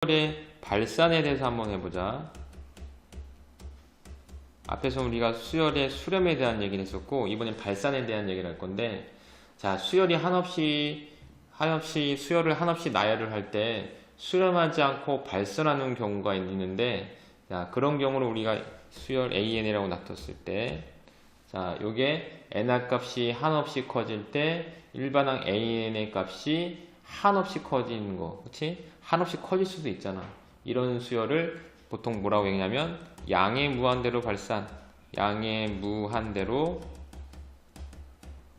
수열의 발산에 대해서 한번 해보자. 앞에서 우리가 수열의 수렴에 대한 얘기를 했었고, 이번엔 발산에 대한 얘기를 할 건데, 자, 수열이 한없이 수열을 한없이 나열을 할 때 수렴하지 않고 발산하는 경우가 있는데, 자, 그런 경우를 우리가 수열 AN이라고 놔뒀을 때, 자, 요게 nr 값이 한없이 커질 때 일반항 AN의 값이 한없이 커지는 거, 그치? 한없이 커질 수도 있잖아. 이런 수열을 보통 뭐라고 얘기하냐면 양의 무한대로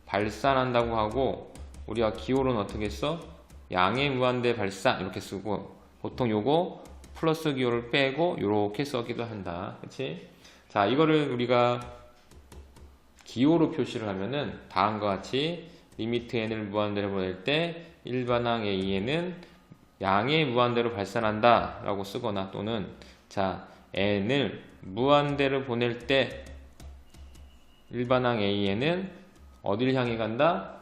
발산한다고 하고, 우리가 기호로는 어떻게 써? 양의 무한대 발산 이렇게 쓰고, 보통 요거 플러스 기호를 빼고 요렇게 써기도 한다. 그치? 자, 이거를 우리가 기호로 표시를 하면은 다음과 같이 리미트 n을 무한대로 보낼 때 일반항 a는 양의 무한대로 발산한다 라고 쓰거나, 또는 자, n을 무한대로 보낼 때 일반항 a는 어딜 향해 간다?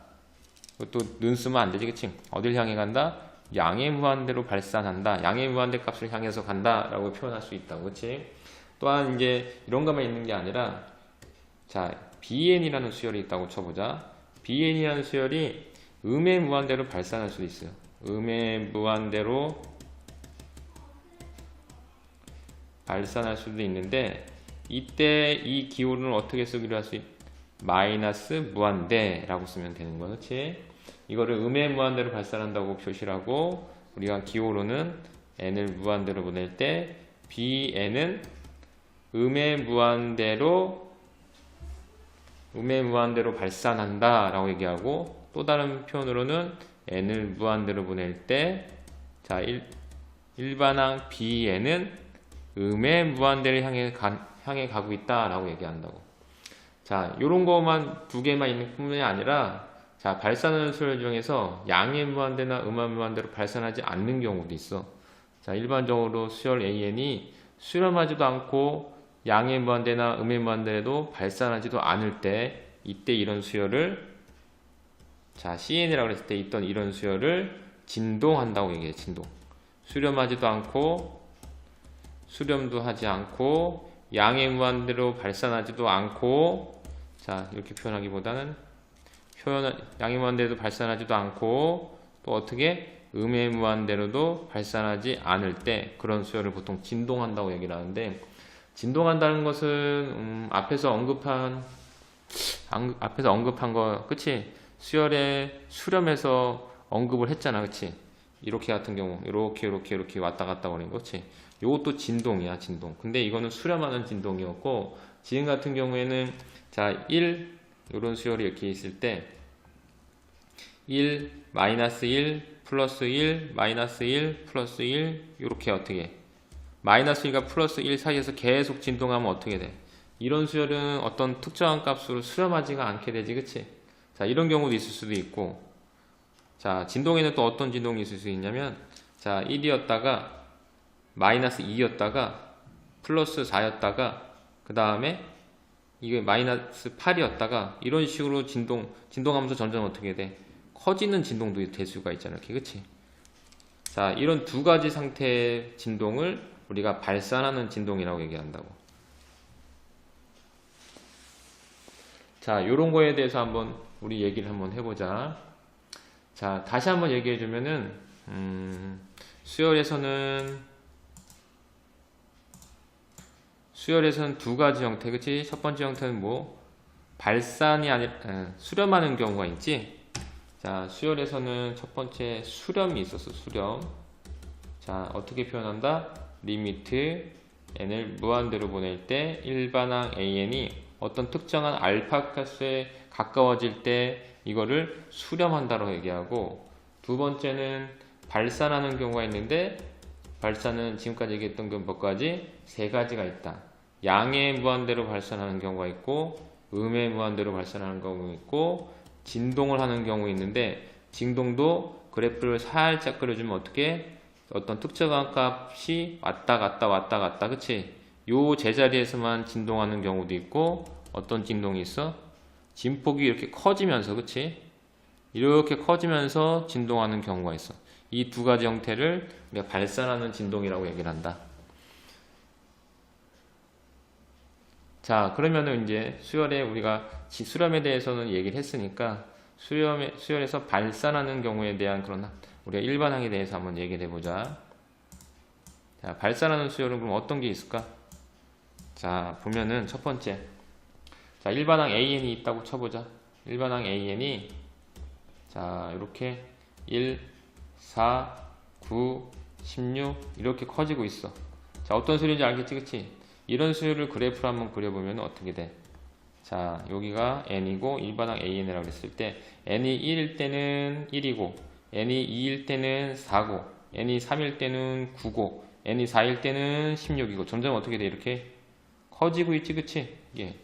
이것도 는 쓰면 안 되지, 그치? 어딜 향해 간다? 양의 무한대로 발산한다. 양의 무한대 값을 향해서 간다 라고 표현할 수 있다고, 그치? 또한 이제 이런 것만 있는 게 아니라, 자, bn이라는 수열이 있다고 쳐보자. bn이라는 수열이 음의 무한대로 발산할 수도 있어요. 음의 무한대로 발산할 수도 있는데, 이때 이 기호를 어떻게 쓰기로 할 수 있? 마이너스 무한대라고 쓰면 되는 거야, 그렇지? 이거를 음의 무한대로 발산한다고 표시를 하고, 우리가 기호로는 n을 무한대로 보낼 때 bn은 음의 무한대로 발산한다 라고 얘기하고, 또 다른 표현으로는 n을 무한대로 보낼 때, 자, 일반항 bn은 음의 무한대를 향해 가고 있다 라고 얘기한다고. 자, 요런 거만 두 개만 있는 뿐만이 아니라, 자, 발산하는 수열 중에서 양의 무한대나 음의 무한대로 발산하지 않는 경우도 있어. 자, 일반적으로 수열 AN이 수렴하지도 않고 양의 무한대나 음의 무한대도 발산하지도 않을 때, 이때 이런 수열을, 자, CN이라고 했을 때 있던 이런 수열을 진동한다고 얘기해. 진동. 수렴하지도 않고 수렴도 하지 않고 양의 무한대로 발산하지도 않고, 자, 이렇게 표현하기보다는 양의 무한대로 발산하지도 않고, 또 어떻게 음의 무한대로도 발산하지 않을 때 그런 수열을 보통 진동한다고 얘기를 하는데, 진동한다는 것은 앞에서 언급한 거, 그치? 수열의 수렴에서 언급을 했잖아, 그치? 이렇게 같은 경우 이렇게 왔다 갔다 거리는 거, 그치? 요것도 진동이야, 진동. 근데 이거는 수렴하는 진동이었고, 지금 같은 경우에는, 자, 1 요런 수열이 이렇게 있을 때 1, 마이너스 1, 플러스 1, 마이너스 1, 플러스 1, 요렇게 어떻게 마이너스 1과 플러스 1 사이에서 계속 진동하면 어떻게 돼? 이런 수열은 어떤 특정한 값으로 수렴하지가 않게 되지, 그치? 자, 이런 경우도 있을 수도 있고, 자, 진동에는 또 어떤 진동이 있을 수 있냐면, 자, 1이었다가 마이너스 2였다가 플러스 4였다가 그 다음에 이게 마이너스 8이었다가 이런 식으로 진동하면서 점점 어떻게 돼? 커지는 진동도 될 수가 있잖아, 이렇게, 그치? 자, 이런 두 가지 상태의 진동을 우리가 발산하는 진동이라고 얘기한다고. 자, 요런 거에 대해서 한번 우리 얘기를 한번 해보자. 자, 다시 한번 얘기해주면은, 수열에서는 두 가지 형태, 그치? 첫 번째 형태는 뭐, 발산이 아니라, 수렴하는 경우가 있지? 자, 수열에서는 첫 번째 수렴이 있었어, 수렴. 자, 어떻게 표현한다? 리미트 n을 무한대로 보낼 때 일반항 an이 어떤 특정한 알파 값에 가까워질 때 이거를 수렴한다고 얘기하고, 두 번째는 발산하는 경우가 있는데, 발산은 지금까지 얘기했던 것까지 세 가지가 있다. 양의 무한대로 발산하는 경우가 있고, 음의 무한대로 발산하는 경우가 있고, 진동을 하는 경우가 있는데, 진동도 그래프를 살짝 그려주면 어떻게? 어떤 특정한 값이 왔다 갔다, 그치? 요 제자리에서만 진동하는 경우도 있고, 어떤 진동이 있어? 진폭이 이렇게 커지면서, 그치? 이렇게 커지면서 진동하는 경우가 있어. 이 두 가지 형태를 우리가 발산하는 진동이라고 얘기를 한다. 자, 그러면은 이제 수열에 우리가 수렴에 대해서는 얘기를 했으니까 수열에서 발산하는 경우에 대한 그런 우리가 일반항에 대해서 한번 얘기를 해보자. 자, 발산하는 수열은 그럼 어떤 게 있을까? 자, 보면은 첫 번째, 자, 일반항 AN이 있다고 쳐보자. 일반항 AN이 자, 이렇게 1, 4, 9, 16 이렇게 커지고 있어. 자, 어떤 수열인지 알겠지, 그치? 이런 수열을 그래프로 한번 그려보면 어떻게 돼? 자, 여기가 n이고 일반항 AN이라고 했을 때 n이 1일 때는 1이고 n이 2일 때는 4고 n이 3일 때는 9고 n이 4일 때는 16이고 점점 어떻게 돼? 이렇게 커지고 있지, 그치? 예.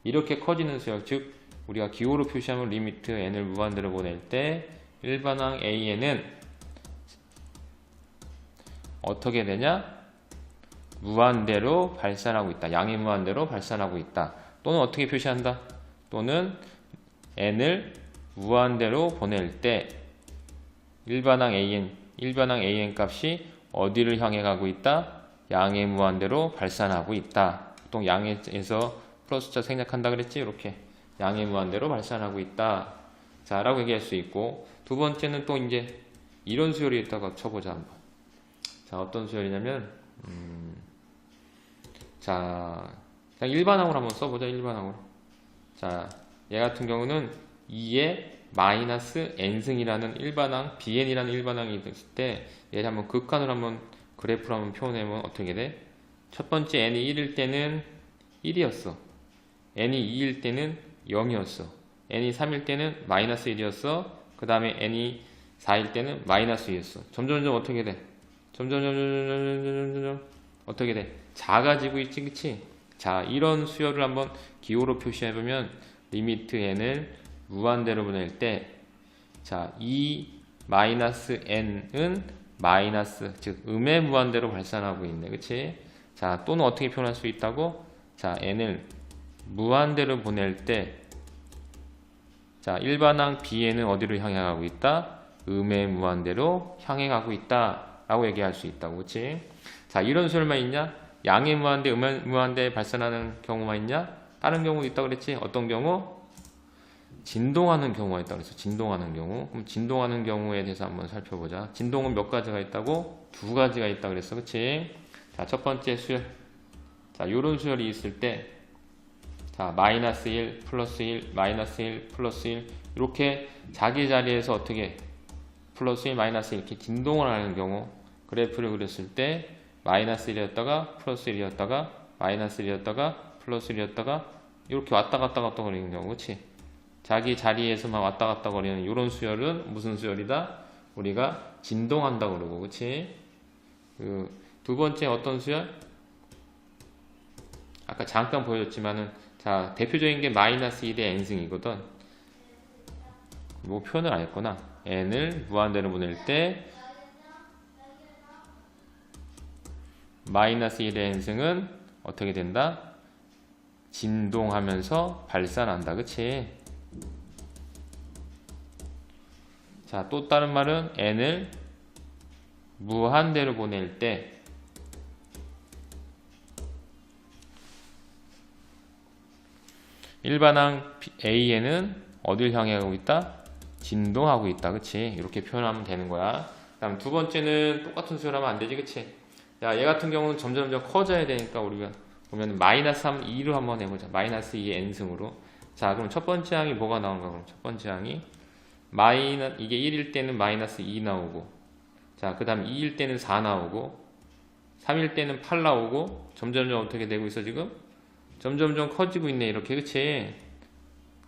이렇게 커지는 수열, 즉 우리가 기호로 표시하면 리미트 n을 무한대로 보낼 때 일반항 AN은 어떻게 되냐? 무한대로 발산하고 있다. 양의 무한대로 발산하고 있다. 또는 어떻게 표시한다? 또는 n을 무한대로 보낼 때 일반항 AN 값이 어디를 향해 가고 있다? 양의 무한대로 발산하고 있다. 보통 양에서 플러스자 생략한다 그랬지? 이렇게 양의 무한대로 발산하고 있다. 자, 라고 얘기할 수 있고, 두 번째는 또 이제 이런 수열이 있다고 쳐보자 한번. 자, 어떤 수열이냐면 자, 일반항으로 한번 써보자. 일반항으로. 자, 얘 같은 경우는 2의 마이너스 n승이라는 일반항, bn이라는 일반항이 있을 때 얘를 한번 극한으로 한번 그래프로 한번 표현해보면 어떻게 돼? 첫 번째 n이 1일 때는 1이었어. n이 2일 때는 0이었어. n이 3일 때는 마이너스 1이었어. 그 다음에 n이 4일 때는 마이너스 2였어. 점점 어떻게 돼? 점점 어떻게 돼? 작아지고 있지, 그치? 자, 이런 수열을 한번 기호로 표시해보면 리미트 n을 무한대로 보낼 때, 자, 이 마이너스 n은 마이너스, 즉 음의 무한대로 발산하고 있네, 그치? 자, 또는 어떻게 표현할 수 있다고? 자, n을 무한대로 보낼 때, 자, 일반항 bn은 어디로 향해 가고 있다? 음의 무한대로 향해 가고 있다 라고 얘기할 수 있다고, 그치? 자, 이런 수열만 있냐? 양의 무한대, 음의 무한대 발산하는 경우만 있냐? 다른 경우도 있다고 그랬지? 어떤 경우? 진동하는 경우가 있다고 그랬어. 진동하는 경우. 그럼 진동하는 경우에 대해서 한번 살펴보자. 진동은 몇 가지가 있다고? 두 가지가 있다고 그랬어. 그치? 자, 첫 번째 수열. 자, 요런 수열이 있을 때, 자, 마이너스 1, 플러스 1, 마이너스 1, 플러스 1. 이렇게 자기 자리에서 어떻게 플러스 1, 마이너스 1 이렇게 진동을 하는 경우, 그래프를 그렸을 때 마이너스 1이었다가 플러스 1이었다가 마이너스 1이었다가 플러스 1이었다가 이렇게 왔다 갔다 거리는 경우, 그치? 자기 자리에서만 왔다 갔다 거리는 이런 수열은 무슨 수열이다? 우리가 진동한다 그러고, 그치? 두 번째 어떤 수열? 아까 잠깐 보여줬지만은, 자, 대표적인 게 마이너스 1의 n승이거든. 뭐 표현을 안 했구나. n을 무한대로 보낼 때 마이너스 1의 n승은 어떻게 된다? 진동하면서 발산한다. 그치? 자, 또 다른 말은 n을 무한대로 보낼 때 일반항 AN은 어딜 향해 가고 있다? 진동하고 있다. 그치? 이렇게 표현하면 되는 거야. 그 다음 두 번째는 똑같은 수열하면 안 되지. 그치? 자, 얘 같은 경우는 점점 커져야 되니까 우리가 보면 마이너스 3, 2로 한번 해보자. 마이너스 2의 n승으로. 자, 그럼 첫 번째 항이 뭐가 나온가? 그럼 첫 번째 항이 이게 1일 때는 마이너스 2 나오고, 자, 그 다음 2일 때는 4 나오고, 3일 때는 8 나오고, 점점 어떻게 되고 있어, 지금? 점점 커지고 있네, 이렇게, 그치?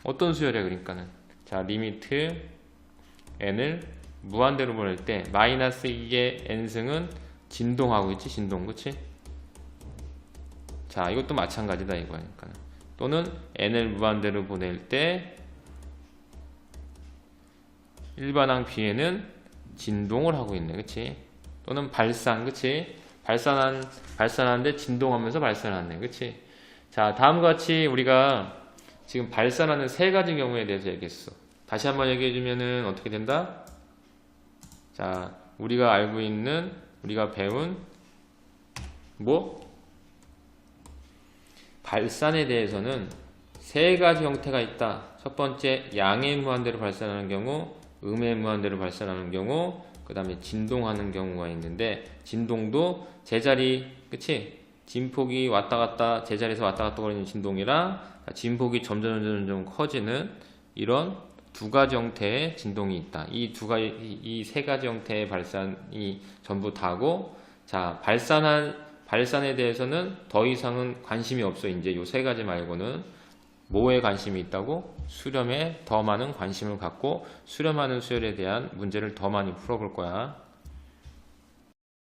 어떤 수열이야, 그러니까는. 자, 리미트 n을 무한대로 보낼 때, 마이너스 2의 n승은 진동하고 있지, 진동, 그치? 자, 이것도 마찬가지다, 이거니까. 또는 n을 무한대로 보낼 때, 일반항 B에는 진동을 하고 있네, 그치? 또는 발산, 그치? 발산하는데 진동하면서 발산하네, 그치? 자, 다음과 같이 우리가 지금 발산하는 세 가지 경우에 대해서 얘기했어. 다시 한번 얘기해주면은 어떻게 된다? 자, 우리가 알고 있는, 우리가 배운 발산에 대해서는 세 가지 형태가 있다. 첫 번째, 양의 무한대로 발산하는 경우, 음의 무한대로 발산하는 경우, 그 다음에 진동하는 경우가 있는데, 진동도 제자리, 그치? 진폭이 왔다 갔다, 제자리에서 왔다 갔다 거리는 진동이랑, 진폭이 점점 커지는 이런 두 가지 형태의 진동이 있다. 이 세 가지 형태의 발산이 전부 다고, 자, 발산에 대해서는 더 이상은 관심이 없어. 이제 요 세 가지 말고는 뭐에 관심이 있다고? 수렴에 더 많은 관심을 갖고 수렴하는 수열에 대한 문제를 더 많이 풀어볼 거야.